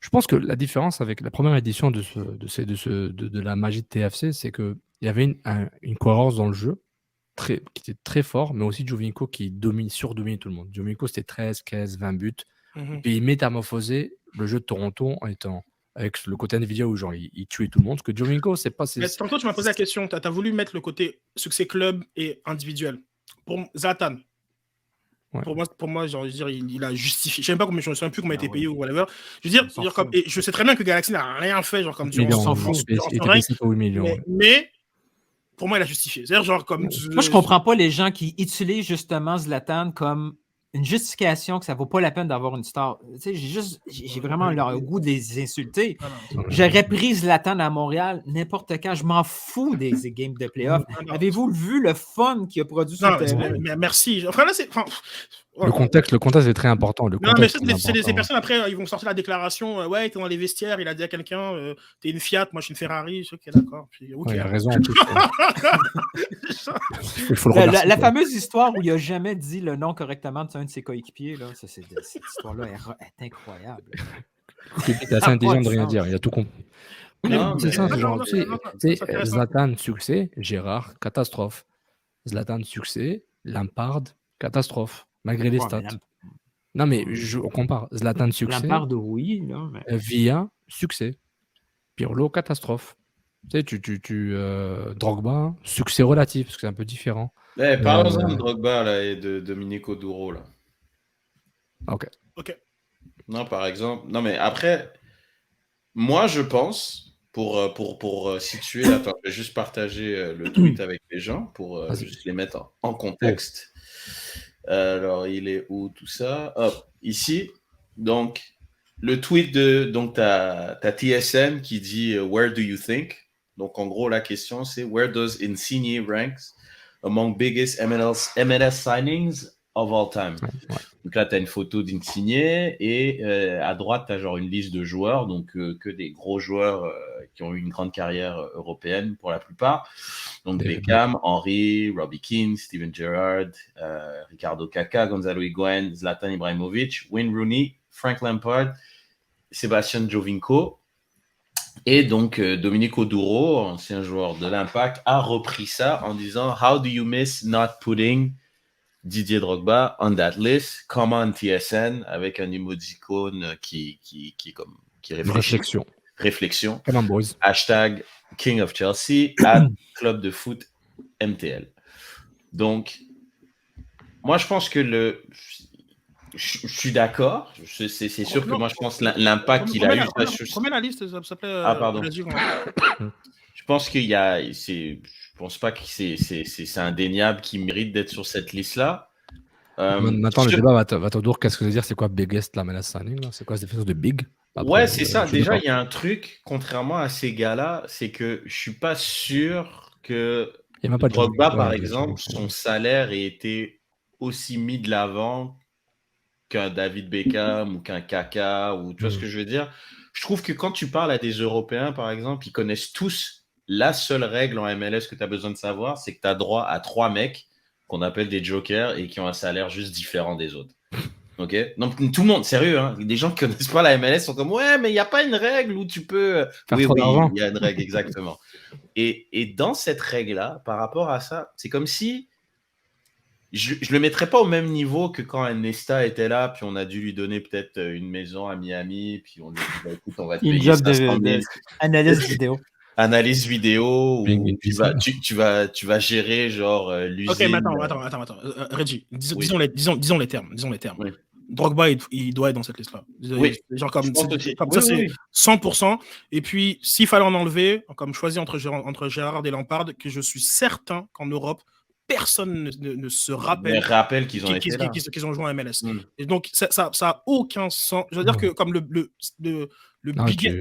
Je pense que la différence avec la première édition de la magie de TFC, c'est qu'il y avait une cohérence dans le jeu qui était très fort, mais aussi Giovinco qui surdominait tout le monde. Giovinco, c'était 13, 15, 20 buts. Et puis il métamorphosait le jeu de Toronto en étant avec le côté Nvidia où genre il tuait tout le monde. Parce que Giovinco, c'est pas. Mais tantôt, tu m'as posé la question. Tu as voulu mettre le côté succès club et individuel. Pour Zlatan, Ouais. pour moi, genre, je veux dire, il a justifié. Je ne me souviens plus comment il a été payé ou whatever. Je veux dire, comme, et je sais très bien que Galaxy n'a rien fait, genre comme Il s'en fout. Il était payé 8 millions. Mais pour moi, il a justifié. C'est-à-dire, genre, comme. Moi, je comprends pas les gens qui utilisent justement Zlatan comme une justification que ça vaut pas la peine d'avoir une star. Tu sais, j'ai vraiment le goût de les insulter. J'aurais pris Zlatan à Montréal n'importe quand. Je m'en fous des games de playoff. Avez-vous vu le fun qu'il a produit sur le terrain? Merci. Enfin, là, c'est. Le contexte est très important. Non, mais ces personnes, après, ils vont sortir la déclaration. Ouais, t'es dans les vestiaires, il a dit à quelqu'un, t'es une Fiat, moi je suis une Ferrari. Ok, d'accord. Puis, okay. Il a raison. En plus, la fameuse histoire où il n'a jamais dit le nom correctement de un de ses coéquipiers, là, cette histoire-là est incroyable. C'est assez intelligent de rien dire. Il a tout compris. C'est ça, c'est genre, Zlatan, succès, Gérard, catastrophe. Zlatan, succès, Lampard, catastrophe. Malgré les stats. Non, mais on compare. Zlatan, succès. Lampard, oui. Là, mais... Villa, succès. Pirlo, catastrophe. Tu sais, Drogba, succès relatif, parce que c'est un peu différent. Parlons-en de Drogba là, et de Domenico Duro. Là. Ok. Non, par exemple. Non, mais après, moi, je pense, pour situer, attends, je vais juste partager le tweet avec les gens pour juste les mettre en contexte. Alors, il est où tout ça? Hop, ici. Donc, le tweet donc t'as TSN qui dit Where do you think? Donc, en gros, la question, c'est Where does Insigne ranks among biggest MLS signings of all time? Ouais. Donc là, tu as une photo d'Insigne et à droite, tu as genre une liste de joueurs, donc que des gros joueurs qui ont eu une grande carrière européenne pour la plupart. Donc Beckham, Henry, Robbie Keane, Steven Gerrard, Ricardo Kaká, Gonzalo Higuaín, Zlatan Ibrahimovic, Wayne Rooney, Frank Lampard, Sébastien Giovinco. Et donc Domenico Duro, ancien joueur de l'Impact, a repris ça en disant « How do you miss not putting Didier Drogba on that list, come on TSN » avec un emoticon qui réflexion. Come on, boys. Hashtag King of Chelsea, Club de foot MTL. Donc, moi, je pense que je suis d'accord. C'est sûr que moi, je pense l'impact qu'il a eu. Remets la liste, ça s'appelait. Pardon. Je pense qu'il y a. Je pense pas que c'est indéniable qu'il mérite d'être sur cette liste-là. Maintenant, le débat va toujours. Qu'est-ce que ça veut dire? C'est quoi biggest la menace signing? C'est quoi cette définition de big? Ouais, c'est ça. Déjà, il y a un truc, contrairement à ces gars-là, c'est que je suis pas sûr que Drogba, par exemple, son salaire ait été aussi mis de l'avant qu'un David Beckham ou qu'un Kaka, ou tu vois ce que je veux dire? Je trouve que quand tu parles à des Européens, par exemple, ils connaissent tous la seule règle en MLS que tu as besoin de savoir, c'est que tu as droit à 3 mecs qu'on appelle des jokers et qui ont un salaire juste différent des autres. Ok? Donc, tout le monde, sérieux, hein, des gens qui connaissent pas la MLS sont comme, ouais, mais il n'y a pas une règle où tu peux... Oui, il y a une règle, exactement. Et dans cette règle-là, par rapport à ça, c'est comme si je le mettrais pas au même niveau que quand Nesta était là, puis on a dû lui donner peut-être une maison à Miami, puis on lui dit, bah, écoute, on va te payer 500 000. Analyse vidéo, où tu vas gérer genre l'usine. Ok, mais attends. Reggie, disons les termes. Oui. Drogba, il doit être dans cette liste-là. Oui. Genre comme ça, c'est 100%. Et puis, s'il fallait en enlever, comme choisi entre Gérard et Lampard, que je suis certain qu'en Europe, personne ne se rappelle qu'ils ont été là. Qu'ils ont joué en MLS. Et donc, ça a aucun sens. Je veux dire que comme le biggest...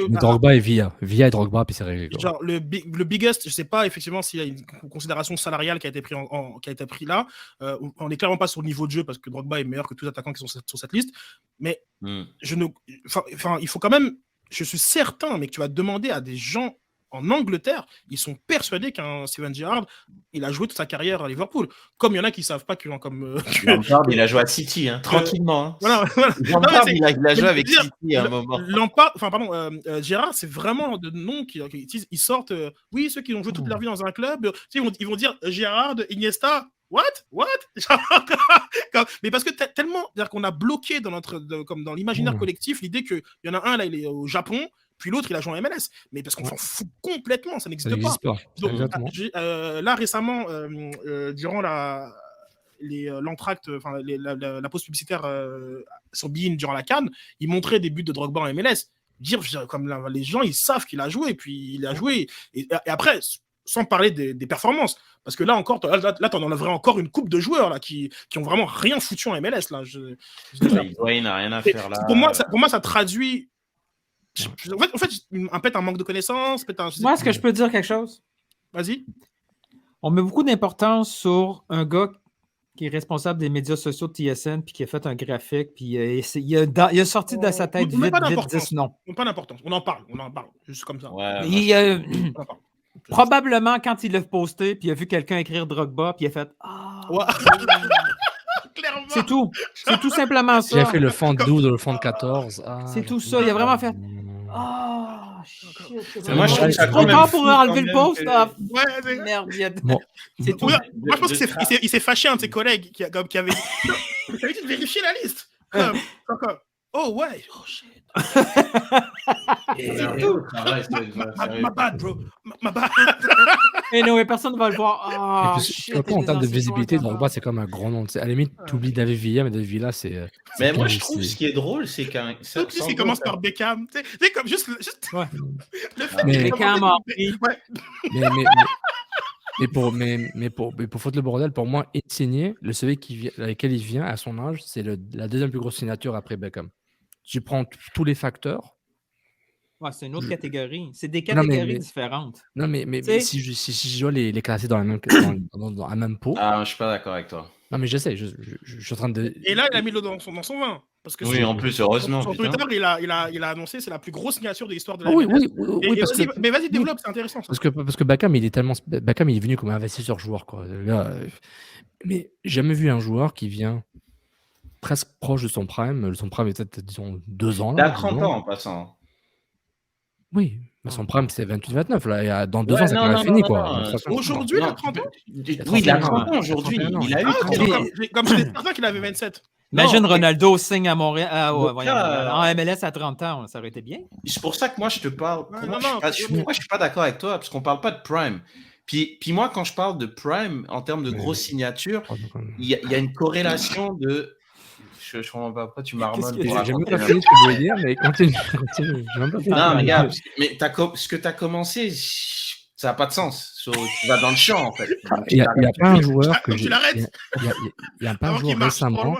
Drogba et Villa et Drogba, puis c'est réglé. Genre, le biggest, je sais pas effectivement s'il y a une considération salariale qui a été pris là. On n'est clairement pas sur le niveau de jeu parce que Drogba est meilleur que tous les attaquants qui sont sur cette liste. Mais il faut quand même... Je suis certain, mais que tu vas demander à des gens en Angleterre, ils sont persuadés qu'un Steven Gerrard, il a joué toute sa carrière à Liverpool. Comme il y en a qui ne savent pas que... Lampard, il a joué à City, tranquillement. Hein. Voilà. Lampard, il a joué avec City à un moment. Gerrard, c'est vraiment de nom ils sortent. Oui, ceux qui ont joué toute leur vie dans un club, ils vont dire Gerrard, Iniesta. What? Mais parce que tellement, c'est-à-dire qu'on a bloqué comme dans l'imaginaire collectif l'idée qu'il y en a un là, il est au Japon, puis l'autre il a joué en MLS. Mais parce qu'on s'en fout complètement, ça n'existe pas. Donc, là récemment, durant l'entracte, enfin la pause publicitaire sur Bein durant la CAN, il montrait des buts de Drogba en MLS. Comme les gens ils savent qu'il a joué, puis il a joué. Et après, sans parler des performances, parce que là encore, là t'en enlèverais encore une coupe de joueurs là qui ont vraiment rien foutu en MLS là. Il n'a rien à faire là. Pour moi, ça traduit. En fait, peut-être un manque de connaissances. Moi, est-ce que je peux dire quelque chose? Vas-y. On met beaucoup d'importance sur un gars qui est responsable des médias sociaux de TSN, puis qui a fait un graphique, puis il a sorti de sa tête vite 10 noms. Pas d'importance. On en parle, juste comme ça. Ouais, probablement, quand il l'a posté, puis il a vu quelqu'un écrire Drogba, puis il a fait « Ah! Clairement. C'est tout. C'est tout simplement ça. J'ai fait le fond de 12 ou le fond de 14. C'est tout ça. Il a vraiment fait « Ah! Shit! » Moi, je trouve ça trop tard pour enlever le post. Merde. C'est tout. Moi, je pense qu'il s'est fâché, un de ses collègues qui avait dit de vérifier la liste. Oh ouais, oh shit. Ma bad, bro. Ma bad. Et non, personne ne va le voir. En termes de visibilité, Drogba, c'est comme un grand nom. À la limite, tu oublies David Villa, mais David Villa, c'est. Mais moi, je trouve ce qui est drôle, c'est qu'un. Il commence par Beckham. Tu sais, comme juste. Ouais. Le fait Beckham a Mais pour foutre le bordel, pour moi, Insigne, le CV avec lequel il vient à son âge, c'est la deuxième plus grosse signature après Beckham. Tu prends tous les facteurs. Ouais, c'est une autre catégorie. C'est des catégories différentes. Non, mais si je dois les classer dans la même pot. Ah, je suis pas d'accord avec toi. Non, mais j'essaie. Je suis en train de. Et là, il a mis l'eau dans son vin. Parce que oui, en plus, heureusement. Sur Twitter, il a annoncé c'est la plus grosse signature de l'histoire de la Oui, mais vas-y, développe, c'est intéressant. Ça. Parce que Beckham, il est venu comme investisseur joueur, quoi. Là, mais j'ai jamais vu un joueur qui vient presque proche de son prime. Son prime est peut-être, disons, 2 ans. Il a 30 ans en passant. Oui, mais son prime, c'est 28-29. Là, dans 2 ans, ça va fini, quoi. Aujourd'hui, il a 30 ans. Oui, il a 30 ans aujourd'hui. Il a eu 30 ans. Comme je certain qu'il avait 27. Imagine Ronaldo signe à Montréal, en MLS à 30 ans, ça aurait été bien. C'est pour ça que moi, je te parle. Moi, je suis pas d'accord avec toi, parce qu'on parle pas de prime. Puis moi, quand je parle de prime, en termes de grosses signatures, il y a une corrélation de... Je ne comprends pas pourquoi tu marmonnes. J'ai même pas fini ce que je voulais dire, mais continue. Non, mais regarde, ce que tu as commencé, ça n'a pas de sens. Tu vas dans le champ, en fait. Il n'y a pas un joueur que tu l'arrêtes. Il n'y a pas un joueur récemment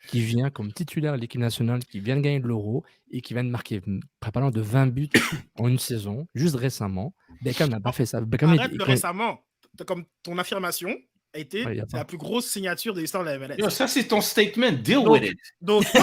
qui vient comme titulaire à l'équipe nationale, qui vient de gagner de l'Euro et qui vient de marquer préparant de 20 buts en une saison, juste récemment. Beckham n'a pas fait ça. Arrête récemment. Comme ton affirmation a été c'est la plus grosse signature de l'histoire de la MLS. Yo, ça, c'est ton statement. Deal with it. Donc, je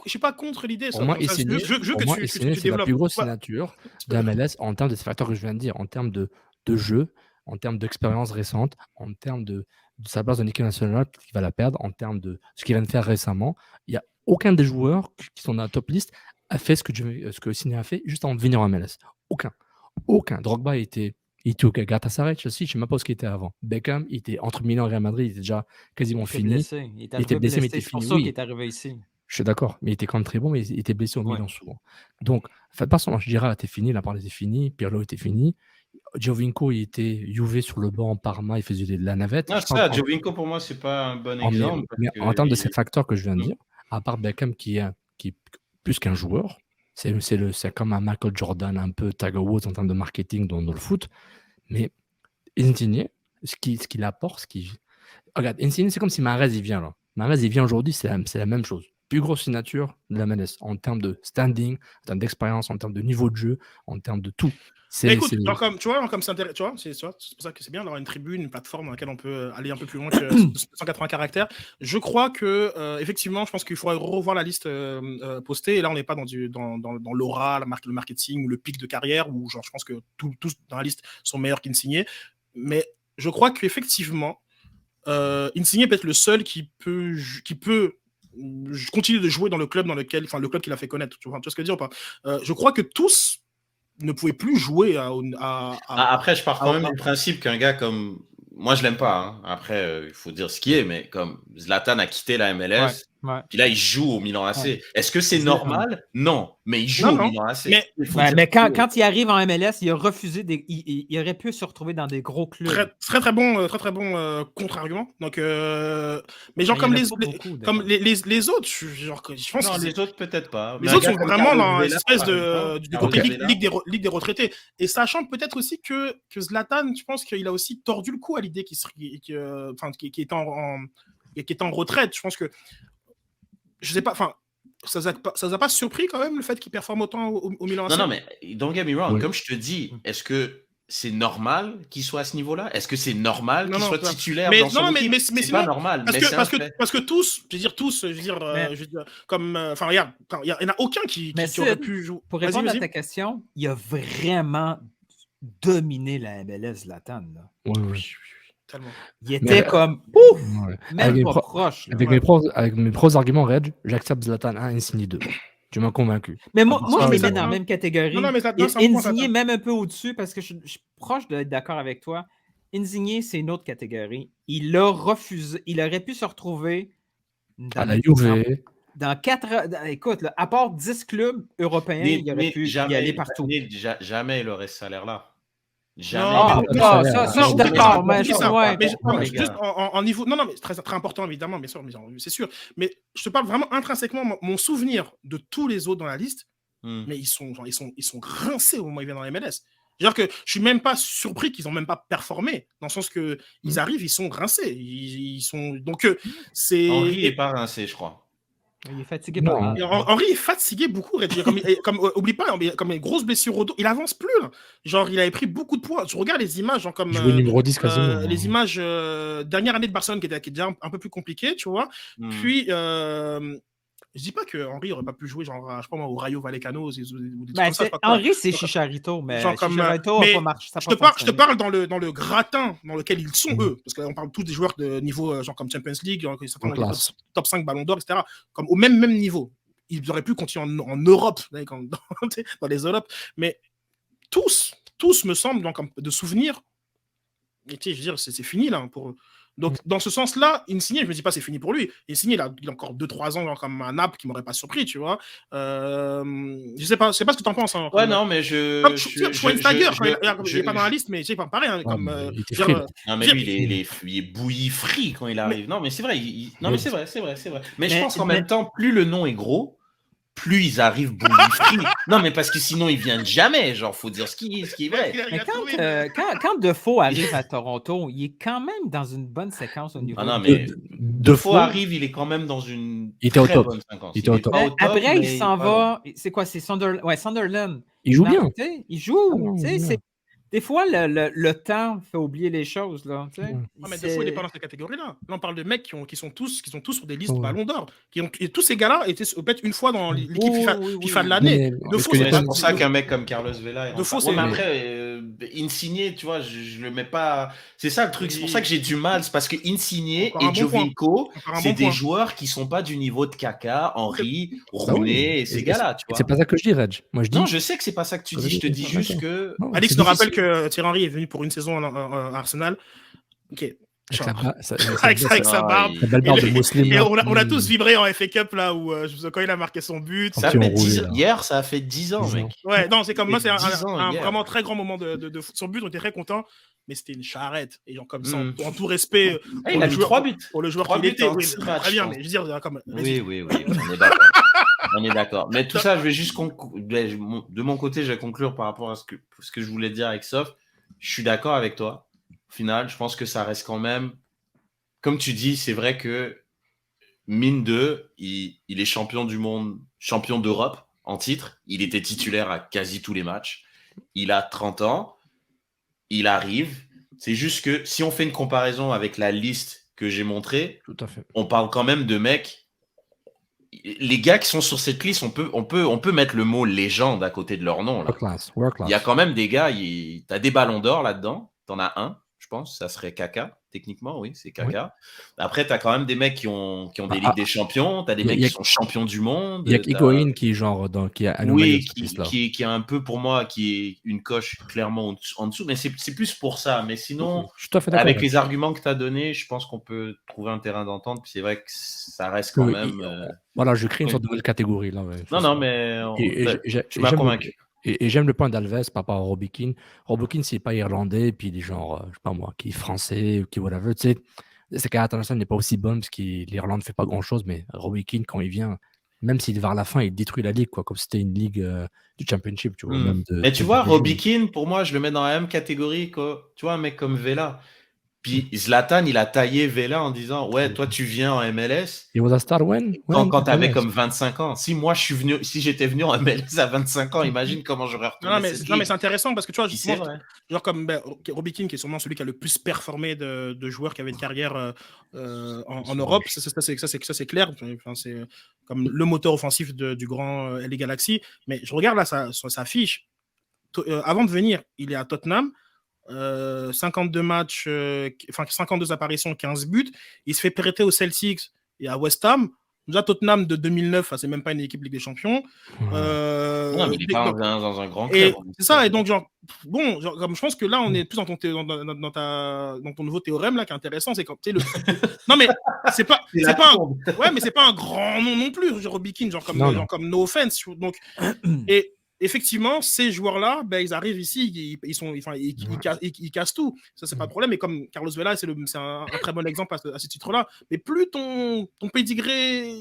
suis pas contre l'idée. Pour moi, c'est la plus grosse signature de la MLS en termes de ces facteurs que je viens de dire, en termes de jeu, en termes d'expérience récente, en termes de sa place dans l'équipe nationale qui va la perdre, en termes de ce qu'il vient de faire récemment. Il n'y a aucun des joueurs qui sont dans la top liste a fait ce que Insigne a fait juste en venir en MLS. Aucun. Drogba était au Galatasaray, Chelsea, je ne sais même pas ce qu'il était avant. Beckham, il était entre Milan et Real Madrid, il était déjà quasiment fini. Il était blessé, mais il était fini. C'est pour ça qu'il est arrivé ici. Je suis d'accord, mais il était quand même très bon, mais il était blessé au Milan souvent. Donc, faites pas semblant, je dirais, était fini, la part était finie, Pirlo était fini. Giovinco, il était Juve sur le banc, Parma, il faisait de la navette. Non, ça, Giovinco, pour moi, c'est pas un bon exemple. Mais en termes de ces facteurs que je viens de dire, à part Beckham qui est plus qu'un joueur, c'est comme un Michael Jordan, un peu Tiger Woods en termes de marketing dans le foot. Mais Insigne, ce qu'il apporte, regarde, Insigne, c'est comme si Mahrez, il vient là. Mahrez, il vient aujourd'hui, c'est la même chose. plus grosse signature de la MLS en termes de standing, en termes d'expérience, en termes de niveau de jeu, en termes de tout. Écoute, genre comme, tu vois, c'est intéressant, c'est pour ça que c'est bien d'avoir une tribune, une plateforme dans laquelle on peut aller un peu plus loin que 180 caractères. Je crois que, effectivement, je pense qu'il faudrait revoir la liste postée. Et là, on n'est pas dans l'aura, le marketing ou le pic de carrière, où genre, je pense que tous dans la liste sont meilleurs qu'Insigné. Mais je crois qu'effectivement, Insigné peut être le seul qui peut continuer de jouer dans le club le club qu'il a fait connaître. Tu vois ce que je veux dire ou pas? Je crois que tous ne pouvait plus jouer Après, je pars quand même du principe qu'un gars comme... Moi, je l'aime pas. Hein. Après, il faut dire ce qui est, mais comme Zlatan a quitté la MLS, puis là, il joue au Milan AC. Ouais. Est-ce que c'est normal? Non, mais il joue au Milan AC. Mais quand il arrive en MLS, il a refusé. Il aurait pu se retrouver dans des gros clubs. Très bon contre-argument. Donc, mais genre comme les autres, genre, je pense non, les autres peut-être pas. Les autres sont vraiment dans une espèce du côté ligue des retraités. Et sachant peut-être aussi que Zlatan, je pense qu'il a aussi tordu le cou à l'idée qui est en retraite. Je pense que je sais pas, enfin, ça vous a pas surpris quand même le fait qu'il performe autant au Milan AC? Non, mais don't get me wrong. Comme je te dis, est-ce que c'est normal qu'il soit à ce niveau-là? Est-ce que c'est normal qu'il soit titulaire dans son équipe? C'est pas normal. Parce que tous, comme, enfin, regarde, il y en a aucun qui aurait pu jouer. Pour répondre à ta question, il a vraiment dominé la MLS, Zlatan. Oui. Tellement. Il était comme pouf, même pas proche. Avec mes pros arguments, Reg, j'accepte Zlatan 1 et Insigné 2. Tu m'as convaincu. Mais moi je les mets dans la même catégorie. Insigné même un peu au-dessus parce que je suis proche d'être d'accord avec toi. Insigné, c'est une autre catégorie. Il a refusé. Il aurait pu se retrouver à la Juve. Dans 4... Écoute, là, à part 10 clubs européens, il aurait pu y aller partout. Jamais il aurait ce salaire-là. Jamais. Ça, je suis d'accord. Mais juste en niveau. Non, mais c'est très important, évidemment, bien sûr, c'est sûr. Mais je te parle vraiment intrinsèquement, mon souvenir de tous les autres dans la liste, mais ils sont rincés au moment où ils viennent dans la MLS. C'est-à-dire que je suis même pas surpris qu'ils n'ont même pas performé, dans le sens que ils arrivent, ils sont rincés. Ils sont... Donc, c'est... Henry n'est pas rincé, je crois. Il est fatigué par Henry est fatigué beaucoup. Oublie pas, comme une grosse blessure au dos, il avance plus. Là. Genre, il avait pris beaucoup de poids. Tu regardes les images, genre comme numéro 10 quasiment. Les images dernière année de Barcelone qui était déjà un peu plus compliquée, tu vois. Puis je dis pas que Henry aurait pas pu jouer, genre, je sais pas moi, au Rayo Vallecano ou des trucs comme ça. Henry, c'est Chicharito, mais Chicharito n'a pas marché. Je te parle dans le gratin dans lequel ils sont eux, parce qu'on parle tous des joueurs de niveau genre comme Champions League, top 5 Ballon d'Or, etc. Comme au même niveau. Ils auraient pu continuer en Europe, dans les Europes, mais tous me semblent de souvenirs. Et tu sais, je veux dire, c'est fini là pour eux. Donc, dans ce sens-là, Insigné, je me dis pas c'est fini pour lui. Insigné, il a encore 2-3 ans genre, comme un Naples qui m'aurait pas surpris, tu vois. Je sais pas ce que tu en penses. Hein, non, mais je Schweinsteiger, il est pas dans la liste, mais c'est pas pareil. Hein, non, mais lui, il est bouilli frit quand il arrive. Non, mais c'est vrai. Non, mais c'est vrai. Mais je pense qu'en même temps, plus le nom est gros, plus ils arrivent bouillis frits. Non, mais parce que sinon, ils viennent jamais. Genre, faut dire ce qui est vrai. Mais quand Defoe arrive à Toronto, il est quand même dans une bonne séquence au niveau. Ah non, mais Defoe arrive, il est quand même dans une très bonne séquence. Après, il s'en va. C'est quoi? C'est Sunderland. Il joue bien. Il joue. Des fois, le temps fait oublier les choses. Là, mais Defoe, il n'est pas dans cette catégorie-là. Là, on parle de mecs qui sont tous sur des listes Ballon d'Or. Et tous ces gars-là étaient peut-être une fois dans l'équipe FIFA de l'année. C'est pour ça qu'un mec comme Carlos Vela... Mais après, Insigné, tu vois, je le mets pas... C'est ça le truc. C'est pour ça que j'ai du mal. C'est parce que Insigné et Giovinco, c'est des joueurs qui sont pas du niveau de Kaka, Henry, Rooney et ces gars-là. C'est pas ça que je dis, Reg. Non, je sais que c'est pas ça que tu dis. Je te dis juste que... Alex nous rappelle que Thierry Henry est venu pour une saison en Arsenal. Ok. Avec sa barbe. Et on a tous vibré en FA Cup là où quand il a marqué son but. Hier, ça a fait 10 ans, mec. Ouais, non, c'est comme moi, c'est un vraiment très grand moment de son but. On était très contents, mais c'était une charrette. Et genre comme ça, en tout respect. Il a mis 3 buts. Pour le joueur qu'il était. Très bien, mais je veux dire, comme. Oui, on est d'accord. On est d'accord. Mais tout ça, je vais juste de mon côté, je vais conclure par rapport à ce que je voulais dire avec Sof. Je suis d'accord avec toi. Au final, je pense que ça reste quand même, comme tu dis, c'est vrai que mine de, il est champion du monde, champion d'Europe en titre. Il était titulaire à quasi tous les matchs. Il a 30 ans. Il arrive. C'est juste que si on fait une comparaison avec la liste que j'ai montrée, tout à fait. On parle quand même de mecs. Les gars qui sont sur cette liste, on peut mettre le mot légende à côté de leur nom. Là. World class. Il y a quand même des gars, tu as des ballons d'or là-dedans. Tu en as un, je pense, ça serait Kaka. Techniquement, oui, c'est Kaka. Oui. Après, tu as quand même des mecs qui ont des Ligues des Champions. Tu as des mecs qui sont champions du monde. Il y a Higuaín qui est qui a anomalie. Oui, qui est un peu pour moi, qui est une coche clairement en dessous. Mais c'est plus pour ça. Mais sinon, je suis tout à fait d'accord avec les arguments que tu as donnés, je pense qu'on peut trouver un terrain d'entente. Puis c'est vrai que ça reste quand même. Voilà, je crée une sorte de nouvelle catégorie. Là, ouais, non, mais tu m'as convaincu. Et j'aime le point d'Alves par rapport à Robbie Keane. Robbie Keane, c'est pas irlandais, puis il est genre, je sais pas moi, qui est français, qui whatever, tu sais. Sa carrière internationale n'est pas aussi bonne parce que l'Irlande fait pas grand-chose, mais Robbie Keane, quand il vient, même s'il vers la fin, il détruit la ligue, quoi, comme c'était une ligue du Championship, tu vois. Mais tu vois, Robbie Keane, pour moi, je le mets dans la même catégorie que, tu vois, un mec comme Vela. Puis Zlatan, il a taillé Vela en disant ouais, toi tu viens en MLS. Il was a star when quand tu avais comme 25 ans. Si j'étais venu en MLS à 25 ans, imagine comment j'aurais retourné cette ligue. Non, mais c'est intéressant parce que tu vois, genre comme Robbie Keane, qui est sûrement celui qui a le plus performé de joueurs qui avaient une carrière en Europe, ça c'est clair. Enfin, c'est comme le moteur offensif du grand LA Galaxy. Mais je regarde là sa fiche. Avant de venir, il est à Tottenham. 52 matchs, 52 apparitions, 15 buts. Il se fait prêter aux Celtics et à West Ham. Déjà, Tottenham de 2009, c'est même pas une équipe Ligue des Champions. Non, mais il n'est pas dans un grand club. C'est ça, et donc, comme je pense que là, on est plus dans ton nouveau théorème là, qui est intéressant. C'est quand non, mais c'est pas un grand nom non plus, genre Robbie Keane, comme No Offense. Donc, et effectivement, ces joueurs-là, ils arrivent ici, ils cassent tout. Ça, c'est pas le problème. Et comme Carlos Vela, c'est un très bon exemple à ce titre-là. Mais plus ton pédigré,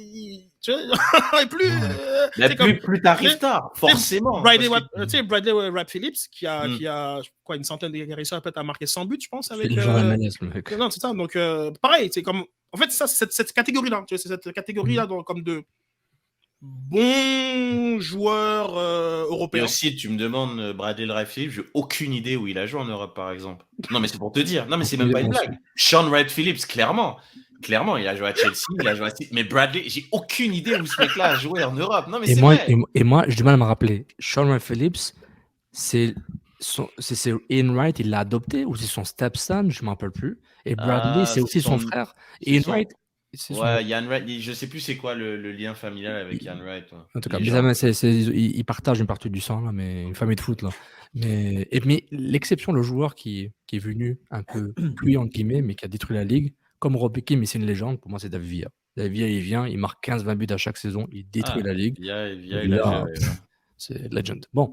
plus t'arrives tard, forcément. Bradley Wright Phillips, qui a quoi, une centaine de réussi à marquer 100 buts, je pense. Avec, non, c'est ça. Donc, pareil, c'est comme. En fait, ça, cette catégorie-là, c'est cette catégorie-là comme de bons joueurs européens. Et aussi, tu me demandes Bradley Wright Phillips, j'ai aucune idée où il a joué en Europe, par exemple. Non, mais c'est pour te dire. Non, mais c'est même pas une blague. Sean Wright Phillips, clairement, il a joué à Chelsea, il a joué à City. Mais Bradley, j'ai aucune idée où ce mec-là a joué en Europe. Non, mais c'est vrai. Et moi, j'ai du mal à me rappeler. Sean Wright Phillips, c'est Ian Wright, il l'a adopté, ou c'est son stepson, je ne me rappelle plus. Et Bradley, c'est aussi son frère. Ian Wright. Ouais, Ian Wright, je sais plus c'est quoi le lien familial avec Ian Wright. En tout cas, il partage une partie du sang, là, mais une famille de foot. Là. Mais l'exception, le joueur qui est venu un peu pluie, entre guillemets, mais qui a détruit la ligue, comme Robbie Keane, mais c'est une légende, pour moi, c'est David Villa. David Villa, il vient, il marque 15-20 buts à chaque saison, il détruit la ligue. Villa, c'est legend. Bon,